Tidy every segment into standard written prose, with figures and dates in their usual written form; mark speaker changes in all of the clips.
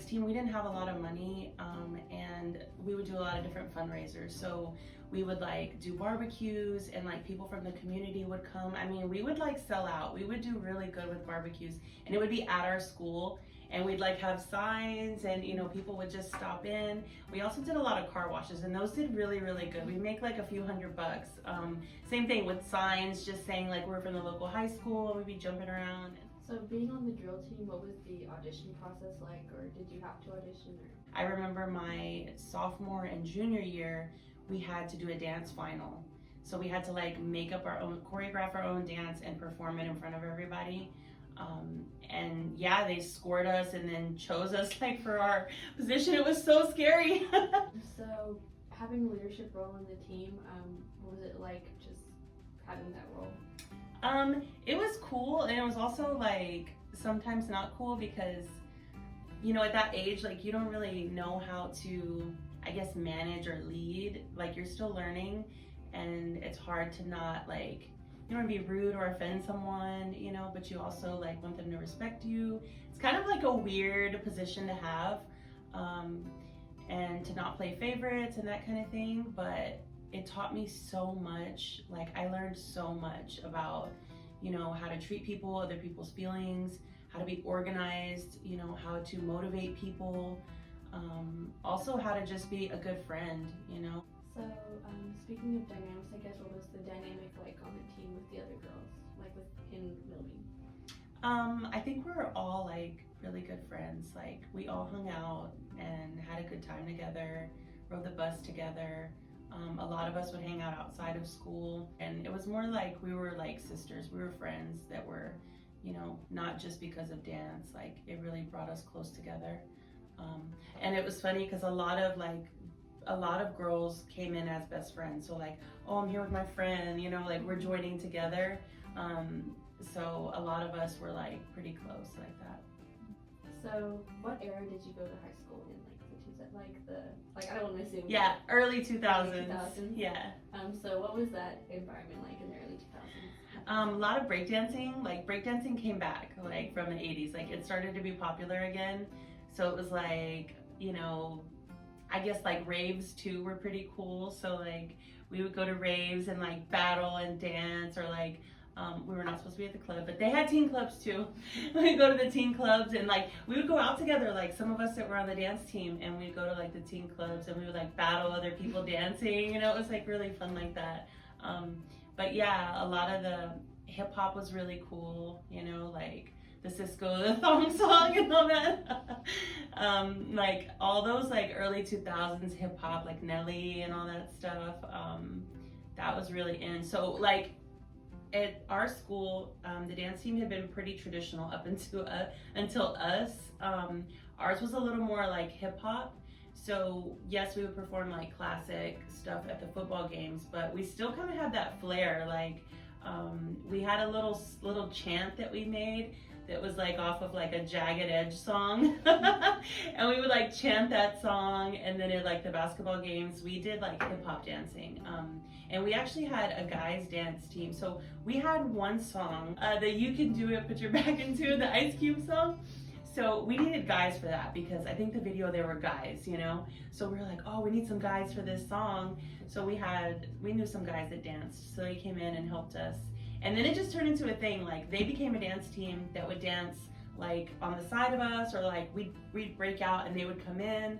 Speaker 1: dance team, we didn't have a lot of money, and we would do a lot of different fundraisers. So we would like do barbecues, and like people from the community would come. I mean, we would like sell out. We would do really good with barbecues, and it would be at our school, and we'd like have signs, and you know, people would just stop in. We also did a lot of car washes, and those did really, really good. We make like a few $100. Same thing with signs, just saying like we're from the local high school. We'd be jumping around.
Speaker 2: So being on the drill team, what was the audition process like, or did you have to audition?
Speaker 1: I remember my sophomore and junior year, we had to do a dance final. So we had to like make up our own, choreograph our own dance and perform it in front of everybody. And yeah, they scored us and then chose us like for our position. It was so scary.
Speaker 2: So having a leadership role in the team, what was it like just having that role?
Speaker 1: It was cool, and it was also like sometimes not cool because, you know, at that age, like you don't really know how to, I guess, manage or lead. Like you're still learning, and it's hard to not like, you don't want to be rude or offend someone, you know, but you also like want them to respect you. It's kind of like a weird position to have, and to not play favorites and that kind of thing, but it taught me so much. Like I learned so much about, you know, how to treat people, other people's feelings, how to be organized, you know, how to motivate people, also how to just be a good friend, you know.
Speaker 2: So speaking of dynamics, I guess what was the dynamic like on the team with the other girls, like in Milby?
Speaker 1: I think we were all like really good friends. Like we all hung out and had a good time together, rode the bus together. A lot of us would hang out outside of school, and it was more like we were like sisters. We were friends that were, you know, not just because of dance. Like it really brought us close together. And it was funny because a lot of girls came in as best friends. So like, oh, I'm here with my friend, you know, like we're joining together. So a lot of us were like pretty close like that.
Speaker 2: So what era did you go to high school in? I don't want to assume.
Speaker 1: Yeah, early 2000s.
Speaker 2: Early 2000s.
Speaker 1: Yeah.
Speaker 2: So what was that environment like in the early 2000s?
Speaker 1: A lot of breakdancing. Like breakdancing came back like from the 80s. Like it started to be popular again. So it was like, you know, I guess like raves too were pretty cool. So like we would go to raves and like battle and dance, or like we were not supposed to be at the club, but they had teen clubs too. We'd go to the teen clubs, and like we would go out together, like some of us that were on the dance team, and we'd go to like the teen clubs and we would like battle other people dancing, you know. It was like really fun like that. But yeah, a lot of the hip hop was really cool, you know, like the Cisco, the thong song and all that. Like all those like early 2000s hip hop, like Nelly and all that stuff, that was really in. So like at our school, the dance team had been pretty traditional up until us. Ours was a little more like hip hop. So yes, we would perform like classic stuff at the football games, but we still kind of had that flair. Like we had a little chant that we made that was like off of like a Jagged Edge song, and we would like chant that song. And then at like the basketball games, we did like hip hop dancing. And we actually had a guys dance team. So we had one song, the You Can Do It, Put Your Back Into It, the Ice Cube song. So we needed guys for that because I think the video there were guys, you know? So we were like, oh, we need some guys for this song. So we knew some guys that danced. So they came in and helped us. And then it just turned into a thing. Like they became a dance team that would dance like on the side of us, or like we'd break out and they would come in.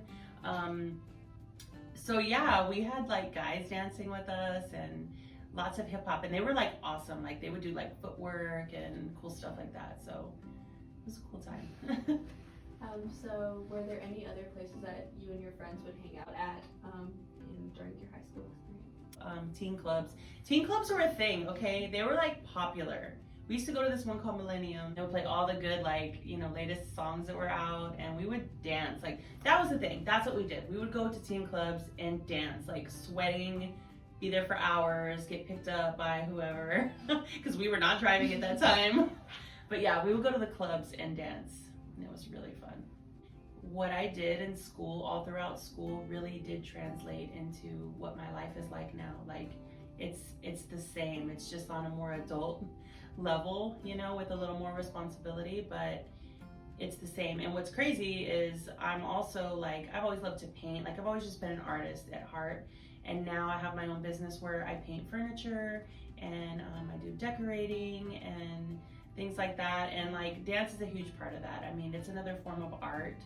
Speaker 1: So yeah, we had like guys dancing with us and lots of hip hop, and they were like awesome. Like they would do like footwork and cool stuff like that. So it was a cool time.
Speaker 2: So were there any other places that you and your friends would hang out at during your high school experience?
Speaker 1: Teen clubs. Teen clubs were a thing, okay? They were like popular. We used to go to this one called Millennium. They would play all the good, like, you know, latest songs that were out, and we would dance. Like, that was the thing. That's what we did. We would go to teen clubs and dance, like sweating, be there for hours, get picked up by whoever, because we were not driving at that time. But yeah, we would go to the clubs and dance, and it was really fun. What I did in school, all throughout school, really did translate into what my life is like now. Like, it's the same. It's just on a more adult level, you know, with a little more responsibility, but it's the same. And what's crazy is I'm also like, I've always loved to paint. Like I've always just been an artist at heart. And now I have my own business where I paint furniture and I do decorating and things like that. And like dance is a huge part of that. I mean, it's another form of art.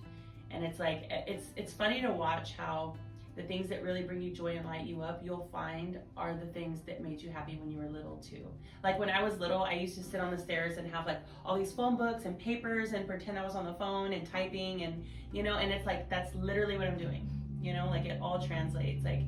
Speaker 1: And it's like, it's funny to watch how the things that really bring you joy and light you up, you'll find are the things that made you happy when you were little too. Like when I was little, I used to sit on the stairs and have like all these phone books and papers and pretend I was on the phone and typing and, you know, and it's like, that's literally what I'm doing, you know, like it all translates. Like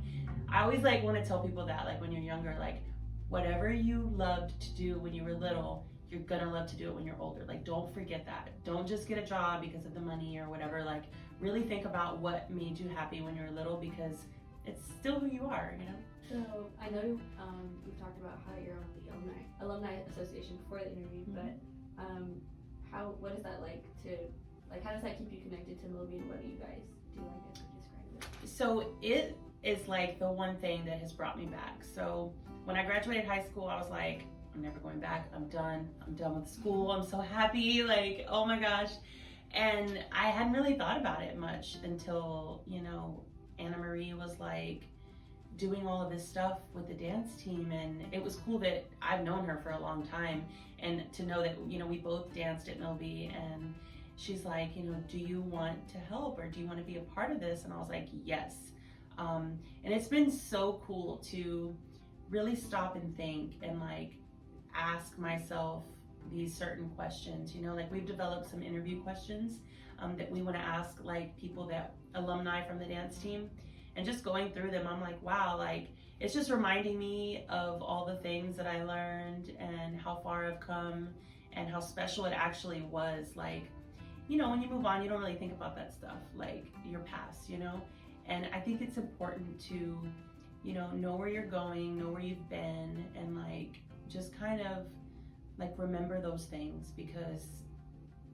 Speaker 1: I always like want to tell people that like when you're younger, like whatever you loved to do when you were little, you're gonna love to do it when you're older. Like don't forget that. Don't just get a job because of the money or whatever. Like really think about what made you happy when you were little because it's still who you are, you know?
Speaker 2: So I know we've talked about how you're on the alumni association before the interview, but what is that like to, like how does that keep you connected to Milby and what do you guys do, I guess, to describe it?
Speaker 1: So it is like the one thing that has brought me back. So when I graduated high school, I was like, I'm never going back. I'm done with school. I'm so happy. Like, oh my gosh. And I hadn't really thought about it much until, you know, Anna Marie was like doing all of this stuff with the dance team. And it was cool that I've known her for a long time. And to know that, you know, we both danced at Milby and she's like, you know, do you want to help or do you want to be a part of this? And I was like, yes. And it's been so cool to really stop and think and like ask myself these certain questions, you know, like we've developed some interview questions that we want to ask like people that alumni from the dance team, and just going through them, I'm like, wow, like it's just reminding me of all the things that I learned and how far I've come and how special it actually was. Like, you know, when you move on, you don't really think about that stuff, like your past, you know, and I think it's important to, you know where you're going, know where you've been, and like just kind of like remember those things because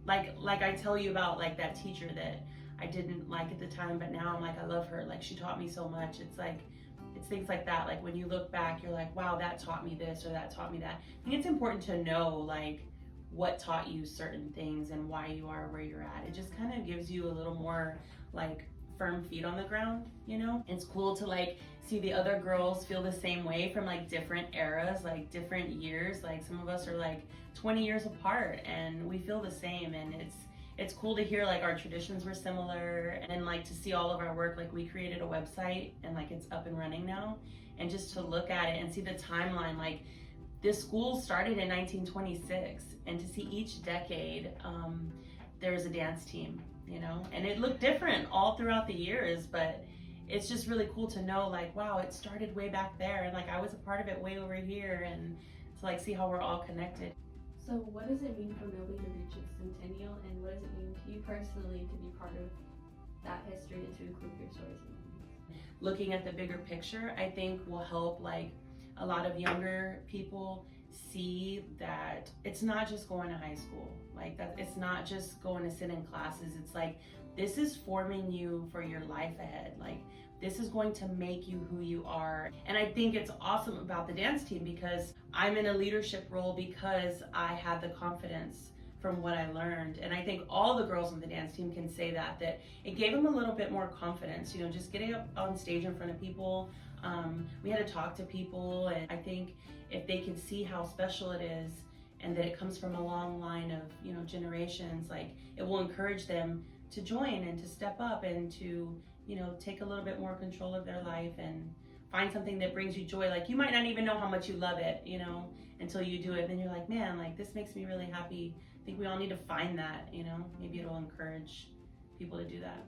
Speaker 1: like I tell you about like that teacher that I didn't like at the time, but now I'm like, I love her. Like she taught me so much. It's like, it's things like that. Like when you look back, you're like, wow, that taught me this or that taught me that. I think it's important to know like what taught you certain things and why you are where you're at. It just kind of gives you a little more like firm feet on the ground, you know? It's cool to like see the other girls feel the same way from like different eras, like different years. Like some of us are like 20 years apart and we feel the same, and it's cool to hear like our traditions were similar, and like to see all of our work. Like we created a website and like it's up and running now, and just to look at it and see the timeline, like this school started in 1926, and to see each decade there was a dance team, you know, and it looked different all throughout the years, but it's just really cool to know like, wow, it started way back there and like I was a part of it way over here, and to like see how we're all connected.
Speaker 2: So what does it mean for Milby to reach its centennial, and what does it mean to you personally to be part of that history and to include your stories in it?
Speaker 1: Looking at the bigger picture, I think will help like a lot of younger people see that it's not just going to high school, like that it's not just going to sit in classes. It's like this is forming you for your life ahead. Like this is going to make you who you are. And I think it's awesome about the dance team because I'm in a leadership role because I had the confidence from what I learned. And I think all the girls on the dance team can say that it gave them a little bit more confidence, you know, just getting up on stage in front of people. We had to talk to people, and I think if they could see how special it is and that it comes from a long line of, you know, generations, like it will encourage them to join and to step up and to, you know, take a little bit more control of their life and find something that brings you joy. Like you might not even know how much you love it, you know, until you do it. Then you're like, man, like this makes me really happy. I think we all need to find that, you know, maybe it'll encourage people to do that.